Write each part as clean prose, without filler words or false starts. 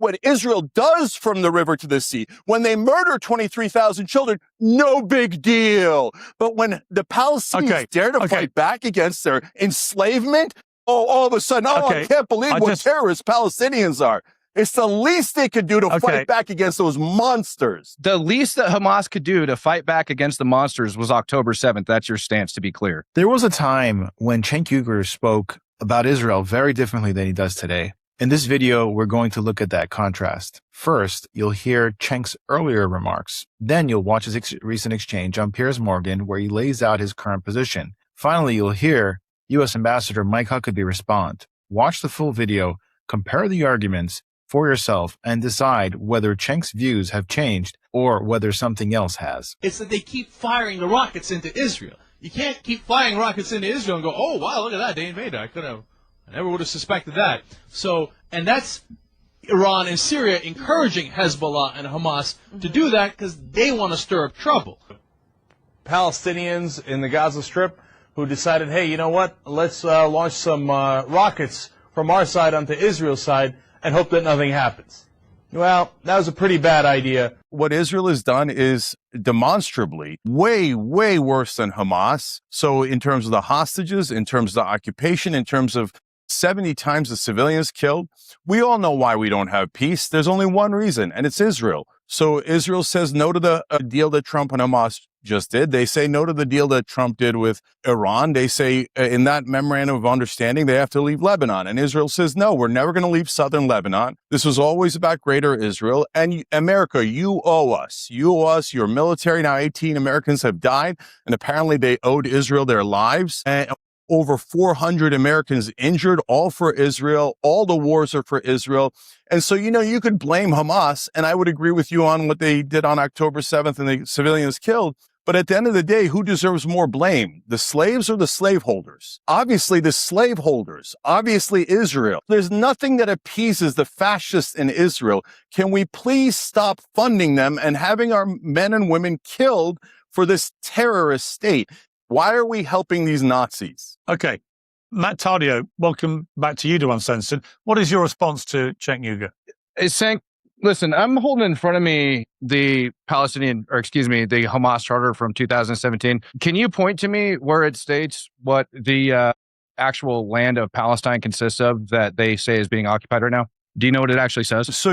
What Israel does from the river to the sea, when they murder 23,000 children, no big deal. But when the Palestinians dare to fight back against their enslavement, all of a sudden, I can't believe what terrorist Palestinians are. It's the least they could do to fight back against those monsters. The least that Hamas could do to fight back against the monsters was October 7th. That's your stance, to be clear. There was a time when Cenk Uygur spoke about Israel very differently than he does today. In this video, we're going to look at that contrast. First, you'll hear Cenk's earlier remarks. Then you'll watch his recent exchange on Piers Morgan, where he lays out his current position. Finally, you'll hear U.S. Ambassador Mike Huckabee respond. Watch the full video, compare the arguments for yourself, and decide whether Cenk's views have changed or whether something else has. It's that they keep firing the rockets into Israel. You can't keep firing rockets into Israel and go, oh, wow, look at that, they invaded. I never would have suspected that. So, and that's Iran and Syria encouraging Hezbollah and Hamas to do that because they want to stir up trouble. Palestinians in the Gaza Strip who decided, hey, you know what, let's launch some rockets from our side onto Israel's side and hope that nothing happens. Well, that was a pretty bad idea. What Israel has done is demonstrably way, way worse than Hamas. So in terms of the hostages, in terms of the occupation, in terms of 70 times the civilians killed, we all know why we don't have peace. There's only one reason, and it's Israel. So Israel says no to the deal that Trump and Hamas just did. They say no to the deal that Trump did with Iran. They say in that memorandum of understanding, they have to leave Lebanon. And Israel says, no, we're never going to leave southern Lebanon. This was always about greater Israel. And America, you owe us. You owe us your military. Now 18 Americans have died, and apparently they owed Israel their lives. And over 400 Americans injured, all for Israel. All the wars are for Israel. And so, you could blame Hamas, and I would agree with you on what they did on October 7th and the civilians killed. But at the end of the day, who deserves more blame? The slaves or the slaveholders? Obviously, the slaveholders. Obviously, Israel. There's nothing that appeases the fascists in Israel. Can we please stop funding them and having our men and women killed for this terrorist state? Why are we helping these Nazis? Okay. Matt Tardio, welcome back to You Do Uncensored. What is your response to Cenk Uygur? Cenk, listen, I'm holding in front of me the the Hamas charter from 2017. Can you point to me where it states what the actual land of Palestine consists of that they say is being occupied right now? Do you know what it actually says? So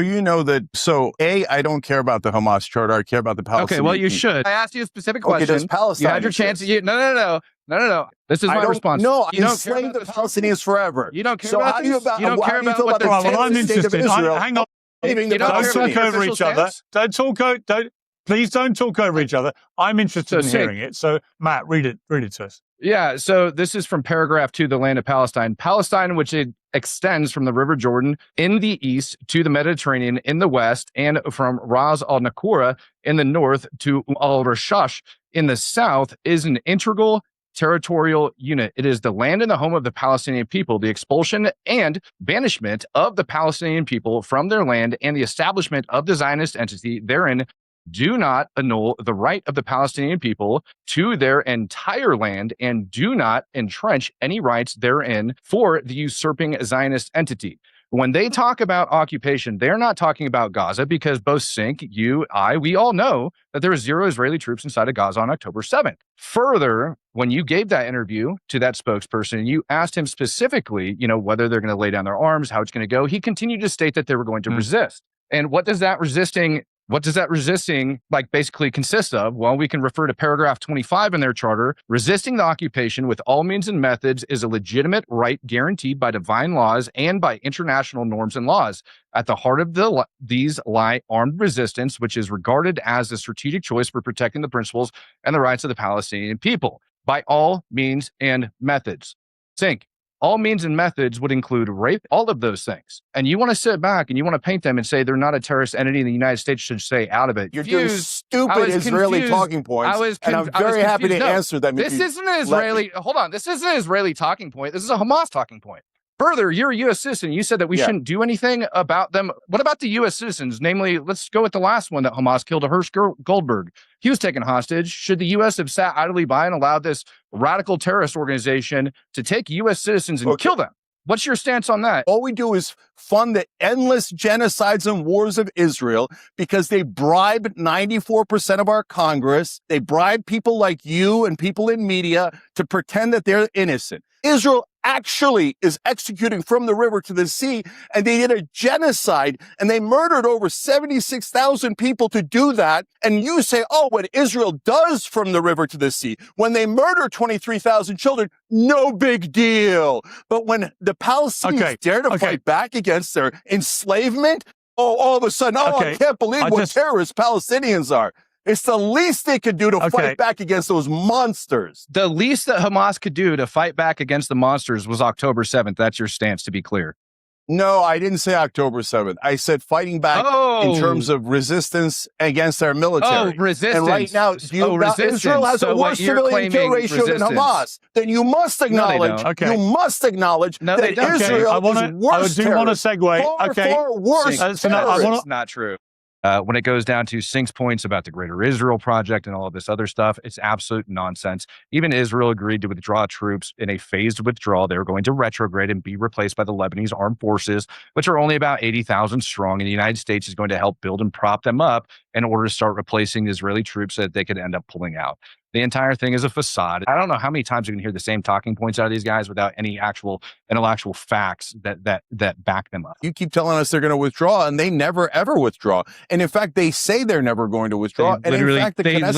I don't care about the Hamas charter. I care about the Palestinian. Okay, well, you should. I asked you a specific question. Does Palestine you had your chance. No. This is my response. No, you don't enslaved the Palestinians forever. You don't care so about how these? do you about, you don't care about what the well, I'm interested. Hang on. Don't talk over each other. Please don't talk over each other. I'm interested in hearing it. So, Matt, read it to us. Yeah, so this is from paragraph 2, the land of Palestine. Palestine, which it extends from the River Jordan in the east to the Mediterranean in the west, and from Ras al-Nakura in the north to al-Rashash in the south, is an integral territorial unit. It is the land and the home of the Palestinian people. The expulsion and banishment of the Palestinian people from their land and the establishment of the Zionist entity therein do not annul the right of the Palestinian people to their entire land and do not entrench any rights therein for the usurping Zionist entity. When they talk about occupation, they're not talking about Gaza because both Cenk, you, we all know that there were 0 Israeli troops inside of Gaza on October 7th. Further, when you gave that interview to that spokesperson, you asked him specifically, whether they're going to lay down their arms, how it's going to go. He continued to state that they were going to resist. And what does that resisting basically consist of? Well, we can refer to paragraph 25 in their charter. Resisting the occupation with all means and methods is a legitimate right guaranteed by divine laws and by international norms and laws. At the heart of these lie armed resistance, which is regarded as a strategic choice for protecting the principles and the rights of the Palestinian people by all means and methods. Cenk, all means and methods would include rape, all of those things. And you want to sit back and you want to paint them and say they're not a terrorist entity and the United States should stay out of it. You're doing stupid Israeli talking points, and I'm very happy to answer them. This isn't an Israeli, hold on, this isn't an Israeli talking point. This is a Hamas talking point. Further, you're a U.S. citizen. You said that we shouldn't do anything about them. What about the U.S. citizens? Namely, let's go with the last one that Hamas killed, Hirsch Goldberg. He was taken hostage. Should the U.S. have sat idly by and allowed this radical terrorist organization to take U.S. citizens and kill them? What's your stance on that? All we do is fund the endless genocides and wars of Israel because they bribe 94% of our Congress. They bribe people like you and people in media to pretend that they're innocent. Israel actually is executing from the river to the sea, and they did a genocide, and they murdered over 76,000 people to do that. And you say, oh, what Israel does from the river to the sea, when they murder 23,000 children, no big deal. But when the Palestinians dare to fight back against their enslavement, all of a sudden, I can't believe what terrorist Palestinians are. It's the least they could do to fight back against those monsters. The least that Hamas could do to fight back against the monsters was October 7th. That's your stance, to be clear. No, I didn't say October 7th. I said fighting back in terms of resistance against our military. Oh, resistance. And right now, Israel has a worse civilian kill ratio than Hamas. Then you must acknowledge, that Israel is worse. I do want to segue. Far worse. That's not true. When it goes down to Cenk's points about the Greater Israel Project and all of this other stuff, it's absolute nonsense. Even Israel agreed to withdraw troops in a phased withdrawal. They were going to retrograde and be replaced by the Lebanese armed forces, which are only about 80,000 strong. And the United States is going to help build and prop them up in order to start replacing the Israeli troops so that they could end up pulling out. The entire thing is a facade. I don't know how many times you can hear the same talking points out of these guys without any actual intellectual facts that back them up. You keep telling us they're going to withdraw, and they never, ever withdraw. And in fact, they say they're never going to withdraw. They are literally agreeing it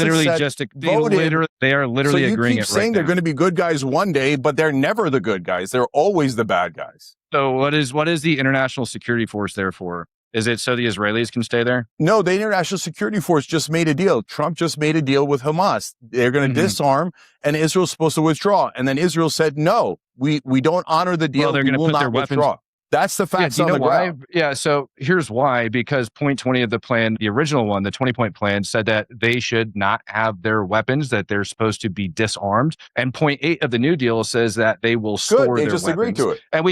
right now. So you keep saying they're going to be good guys one day, but they're never the good guys. They're always the bad guys. So what is the international security force there for? Is it so the Israelis can stay there? No, the International Security Force just made a deal. Trump just made a deal with Hamas. They're going to disarm, and Israel's supposed to withdraw. And then Israel said, no, we don't honor the deal. Well, they're going to put their withdraw. That's the facts on the ground. Yeah, so here's why. Because point 20 of the plan, the original one, the 20-point plan, said that they should not have their weapons, that they're supposed to be disarmed. And point 8 of the New Deal says that they will store their weapons. They just agreed to it. And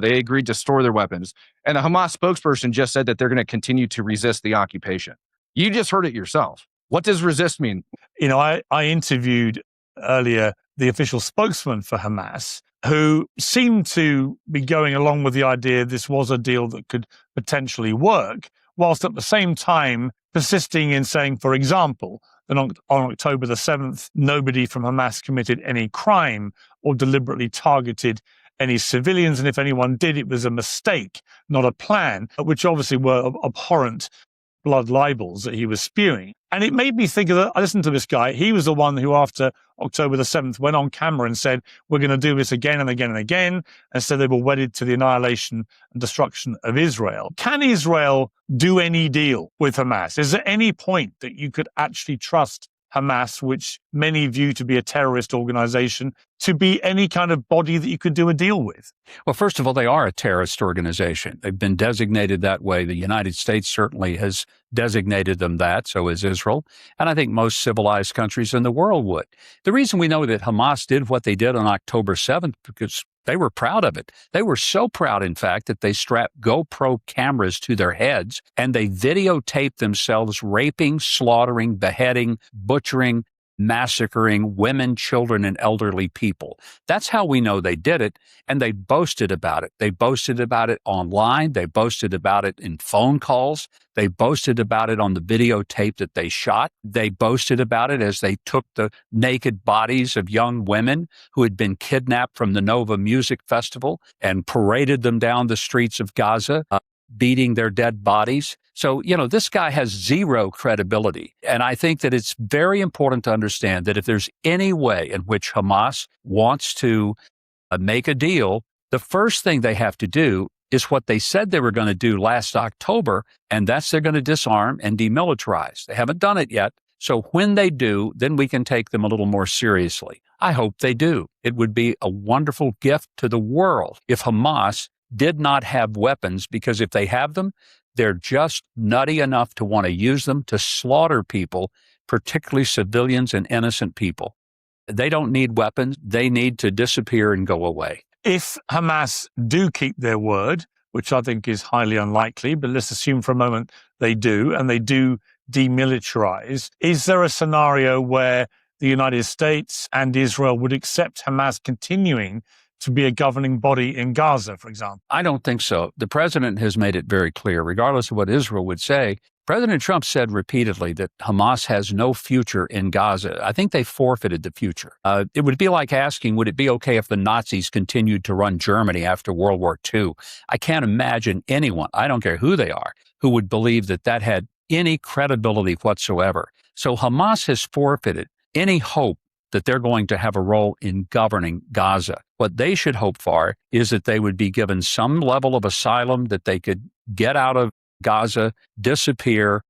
they agreed to store their weapons. And the Hamas spokesperson just said that they're going to continue to resist the occupation. You just heard it yourself. What does resist mean? You know, I interviewed earlier the official spokesman for Hamas, who seemed to be going along with the idea this was a deal that could potentially work, whilst at the same time persisting in saying, for example, that on October the 7th, nobody from Hamas committed any crime or deliberately targeted any civilians, and if anyone did, it was a mistake, not a plan, which obviously were abhorrent blood libels that he was spewing. And it made me think of that. I listened to this guy. He was the one who, after October the 7th, went on camera and said, we're going to do this again and again and again, and said they were wedded to the annihilation and destruction of Israel. Can Israel do any deal with Hamas? Is there any point that you could actually trust Hamas, which many view to be a terrorist organization, to be any kind of body that you could do a deal with? Well, first of all, they are a terrorist organization. They've been designated that way. The United States certainly has designated them that, so is Israel. And I think most civilized countries in the world would. The reason we know that Hamas did what they did on October 7th, because they were proud of it. They were so proud, in fact, that they strapped GoPro cameras to their heads and they videotaped themselves raping, slaughtering, beheading, butchering, massacring women, children, and elderly people. That's how we know they did it, and they boasted about it. They boasted about it online. They boasted about it in phone calls. They boasted about it on the videotape that they shot. They boasted about it as they took the naked bodies of young women who had been kidnapped from the Nova Music Festival and paraded them down the streets of Gaza, beating their dead bodies. So, you know, this guy has zero credibility. And I think that it's very important to understand that if there's any way in which Hamas wants to make a deal, the first thing they have to do is what they said they were going to do last October, and that's they're going to disarm and demilitarize. They haven't done it yet. So when they do, then we can take them a little more seriously. I hope they do. It would be a wonderful gift to the world if Hamas did not have weapons, because if they have them, they're just nutty enough to want to use them to slaughter people, particularly civilians and innocent people. They don't need weapons. They need to disappear and go away. If Hamas do keep their word, which I think is highly unlikely, but let's assume for a moment they do, and they do demilitarize, is there a scenario where the United States and Israel would accept Hamas continuing to be a governing body in Gaza, for example? I don't think so. The president has made it very clear, regardless of what Israel would say. President Trump said repeatedly that Hamas has no future in Gaza. I think they forfeited the future. It would be like asking, would it be okay if the Nazis continued to run Germany after World War II? I can't imagine anyone, I don't care who they are, who would believe that that had any credibility whatsoever. So Hamas has forfeited any hope that they're going to have a role in governing Gaza. What they should hope for is that they would be given some level of asylum, that they could get out of Gaza, disappear,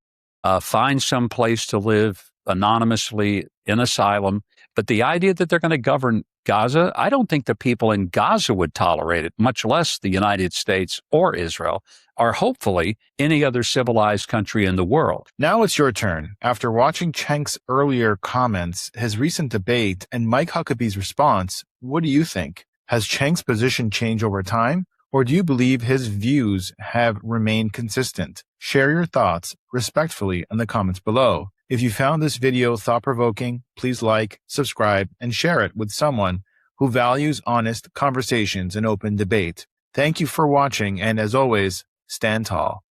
find some place to live anonymously in asylum. But the idea that they're going to govern Gaza, I don't think the people in Gaza would tolerate it, much less the United States or Israel, or hopefully any other civilized country in the world. Now it's your turn. After watching Cenk's earlier comments, his recent debate, and Mike Huckabee's response, what do you think? Has Cenk's position changed over time? Or do you believe his views have remained consistent? Share your thoughts respectfully in the comments below. If you found this video thought-provoking, please like, subscribe, and share it with someone who values honest conversations and open debate. Thank you for watching, and as always, stand tall.